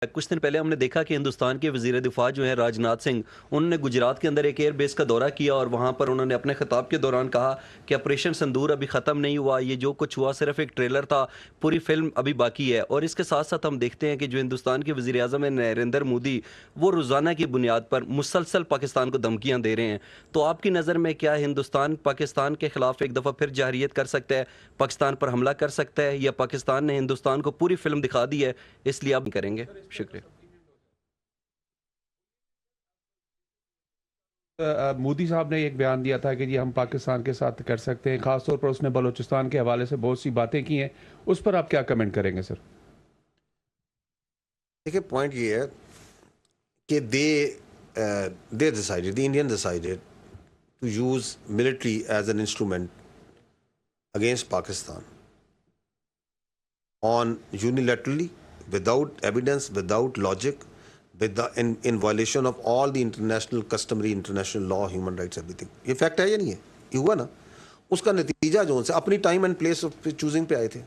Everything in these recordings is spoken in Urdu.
کچھ دن پہلے ہم نے دیکھا کہ ہندوستان کے وزیر دفاع جو ہیں راجناتھ سنگھ، انہوں نے گجرات کے اندر ایک ایئر بیس کا دورہ کیا اور وہاں پر انہوں نے اپنے خطاب کے دوران کہا کہ آپریشن سندور ابھی ختم نہیں ہوا، یہ جو کچھ ہوا صرف ایک ٹریلر تھا، پوری فلم ابھی باقی ہے۔ اور اس کے ساتھ ساتھ ہم دیکھتے ہیں کہ جو ہندوستان کے وزیر اعظم ہیں نریندر مودی، وہ روزانہ کی بنیاد پر مسلسل پاکستان کو دھمکیاں دے رہے ہیں۔ تو آپ کی نظر میں کیا ہندوستان پاکستان کے خلاف ایک دفعہ پھر جارحیت کر سکتا ہے، پاکستان پر حملہ کر سکتا ہے، یا پاکستان نے ہندوستان کو پوری فلم دکھا دی ہے اس لیے آپ کریں گے؟ شکریہ۔ مودی صاحب نے ایک بیان دیا تھا کہ جی ہم پاکستان کے ساتھ کر سکتے ہیں، خاص طور پر اس نے بلوچستان کے حوالے سے بہت سی باتیں کی ہیں، اس پر آپ کیا کمنٹ کریں گے سر؟ دیکھیں پوائنٹ یہ ہے کہ they decided, the Indian decided to use military as an instrument against Pakistan on unilaterally, without evidence, without logic, in violation of all the international customary international law, human rights, everything. یہ فیکٹ ہے یا نہیں ہے؟ یہ ہوا نا۔ اس کا نتیجہ جو ان سے اپنی time and place of choosing پہ آئے تھے۔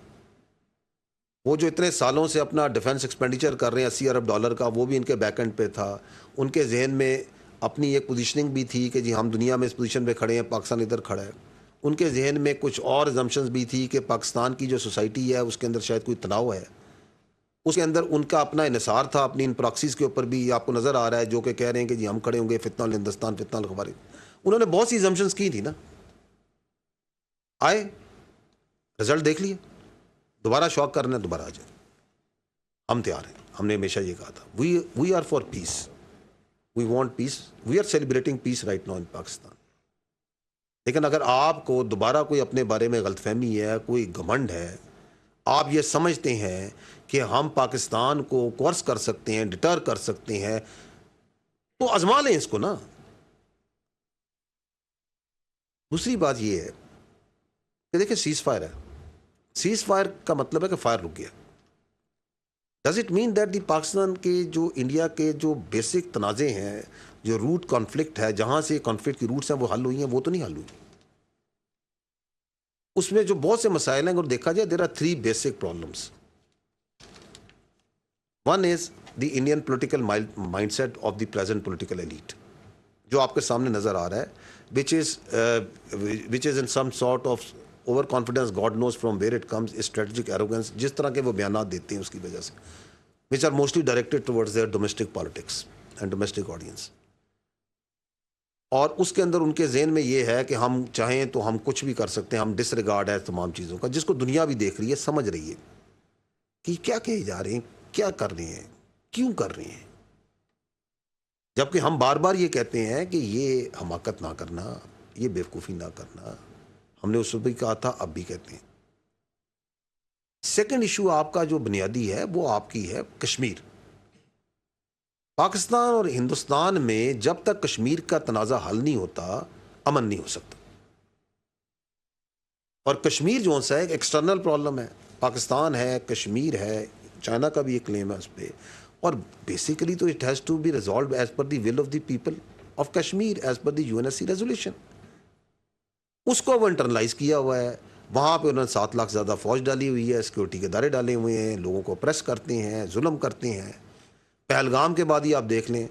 وہ جو اتنے سالوں سے اپنا ڈیفنس ایکسپینڈیچر کر رہے ہیں $80 ارب کا، وہ بھی ان کے بیک اینڈ پہ تھا۔ ان کے ذہن میں اپنی ایک پوزیشننگ بھی تھی کہ جی ہم دنیا میں اس پوزیشن پہ کھڑے ہیں، پاکستان ادھر کھڑا ہے۔ ان کے ذہن میں کچھ اور ایزمپشنز بھی تھی کہ پاکستان کی جو سوسائٹی ہے اس کے اندر شاید کوئی تناؤ ہے۔ اس کے اندر ان کا اپنا انحصار تھا اپنی ان پراکسیز کے اوپر بھی، آپ کو نظر آ رہا ہے، جو کہ کہہ رہے ہیں کہ جی ہم کھڑے ہوں گے فتنہ الہندوستان، فتنہ الخوارج۔ انہوں نے بہت سی ایزمپشنز کی تھی نا، آئے رزلٹ دیکھ لیے۔ دوبارہ شوق کرنا ہے، دوبارہ آ جائے، ہم تیار ہیں۔ ہم نے ہمیشہ یہ کہا تھا، we are for peace, we want peace, we are celebrating peace right now in Pakistan. لیکن اگر آپ کو دوبارہ کوئی اپنے بارے میں غلط فہمی ہے، کوئی گھمنڈ ہے، آپ یہ سمجھتے ہیں کہ ہم پاکستان کو کورس کر سکتے ہیں، ڈٹر کر سکتے ہیں، تو آزما لیں اس کو نا۔ دوسری بات یہ ہے کہ دیکھیں سیز فائر ہے، سیز فائر کا مطلب ہے کہ فائر رک گیا۔ Does it mean that the Pakistan کے جو انڈیا کے جو بیسک تنازع ہیں، جو روٹ کانفلکٹ ہے، جہاں سے کانفلکٹ کی روٹس ہیں وہ حل ہوئی ہیں، وہ تو نہیں حل ہوئی۔ اس میں جو بہت سے مسائل ہیں، اگر دیکھا جائے there are 3 basic problems. One is the Indian political mind set of the present political elite, جو آپ کے سامنے نظر آ رہا ہے، which is in some sort of over confidence, God knows from where it comes, strategic arrogance, جس طرح کے وہ بیانات دیتے ہیں اس کی وجہ سے، which are mostly directed towards their domestic politics and domestic audience۔ اور اس کے اندر ان کے ذہن میں یہ ہے کہ ہم چاہیں تو ہم کچھ بھی کر سکتے ہیں، ہم ڈس ریگارڈ ہے تمام چیزوں کا، جس کو دنیا بھی دیکھ رہی ہے، سمجھ رہی ہے کہ کیا کہے جا رہے ہیں، کیا کر رہے ہیں، کیوں کر رہے ہیں۔ جبکہ ہم بار بار یہ کہتے ہیں کہ یہ حماقت نہ کرنا، یہ بیوقوفی نہ کرنا، ہم نے اس وقت بھی کہا تھا، اب بھی کہتے ہیں۔ سیکنڈ ایشو آپ کا جو بنیادی ہے وہ آپ کی ہے کشمیر۔ پاکستان اور ہندوستان میں جب تک کشمیر کا تنازع حل نہیں ہوتا، امن نہیں ہو سکتا۔ اور کشمیر جو سا ایک ایکسٹرنل پرابلم ہے، پاکستان ہے، کشمیر ہے، چائنا کا بھی ایک کلیم ہے اس پہ، اور بیسیکلی تو it has to be resolved as per the will of the people of Kashmir, as per the UNSC resolution. اس کو وہ انٹرنلائز کیا ہوا ہے، وہاں پہ انہوں نے 7 لاکھ زیادہ فوج ڈالی ہوئی ہے، سیکورٹی کے ادارے ڈالے ہوئے ہیں، لوگوں کو پریس کرتے ہیں، ظلم کرتے ہیں۔ پہلگام کے بعد ہی آپ دیکھ لیں،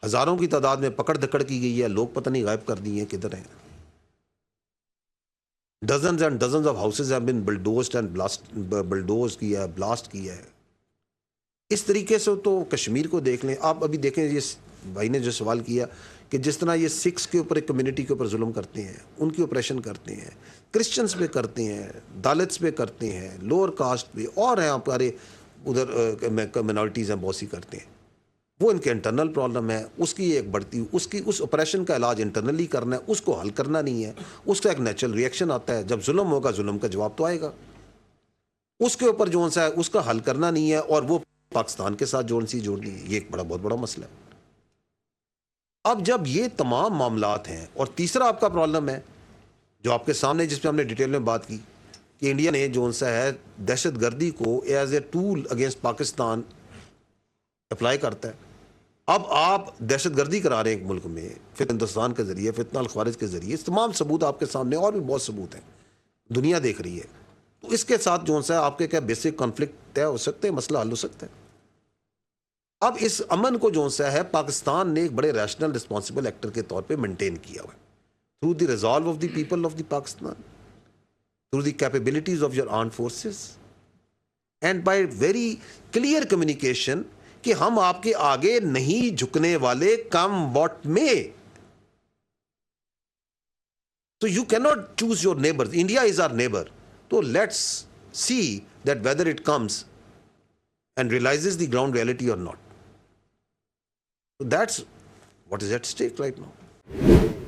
ہزاروں کی تعداد میں پکڑ دھکڑ کی گئی ہے، لوگ پتہ نہیں غائب کر دیے ہیں، کدھر ہیں۔ Dozens and dozens of houses have been bulldozed and bulldoze کیا ہے، بلاسٹ کیا ہے۔ اس طریقے سے تو کشمیر کو دیکھ لیں آپ۔ ابھی دیکھیں، یہ بھائی نے جو سوال کیا کہ جس طرح یہ سکھس کے اوپر، ایک کمیونٹی کے اوپر ظلم کرتے ہیں، ان کی آپریشن کرتے ہیں، کرسچنس پہ کرتے ہیں، دالتس پہ کرتے ہیں، لوور کاسٹ پہ، اور ہیں ہمارے ادھر منارٹیز ہیں بہت سی کرتے ہیں، وہ ان کے انٹرنل پرابلم ہے۔ اس کی ایک بڑھتی، اس آپریشن کا علاج انٹرنلی کرنا ہے، اس کو حل کرنا نہیں ہے۔ اس کا ایک نیچرل ریئیکشن آتا ہے، جب ظلم ہوگا ظلم کا جواب تو آئے گا۔ اس کے اوپر جو سا ہے اس کا حل کرنا نہیں ہے، اور وہ پاکستان کے ساتھ جوڑنی ہے، یہ ایک بہت بڑا مسئلہ ہے۔ اب جب یہ تمام معاملات ہیں، اور تیسرا آپ کا پرابلم ہے جو آپ کے سامنے، جس پہ ہم نے ڈیٹیل میں بات کی، کہ انڈیا نے جو سا ہے دہشت گردی کو as a tool against Pakistan apply کرتا ہے۔ اب آپ دہشت گردی کرا رہے ہیں ایک ملک میں، پھر ہندوستان کے ذریعے، فتنہ الخوارج کے ذریعے، تمام ثبوت آپ کے سامنے، اور بھی بہت ثبوت ہیں، دنیا دیکھ رہی ہے۔ تو اس کے ساتھ جو سا ہے آپ کے کیا بیسک کانفلکٹ طے ہو سکتے ہیں، مسئلہ حل ہو سکتا ہے۔ اب اس امن کو جو سا ہے پاکستان نے ایک بڑے ریشنل رسپانسبل ایکٹر کے طور پہ مینٹین کیا ہوا ہے through the resolve of the people of the Pakistan, through the capabilities of your armed forces and by very clear communication کہ ہم آپ کے آگے نہیں جھکنے والے come what may. So you cannot choose your neighbors. India is our neighbor. So let's see that whether it comes and realizes the ground reality or not. So that's what is at stake right now.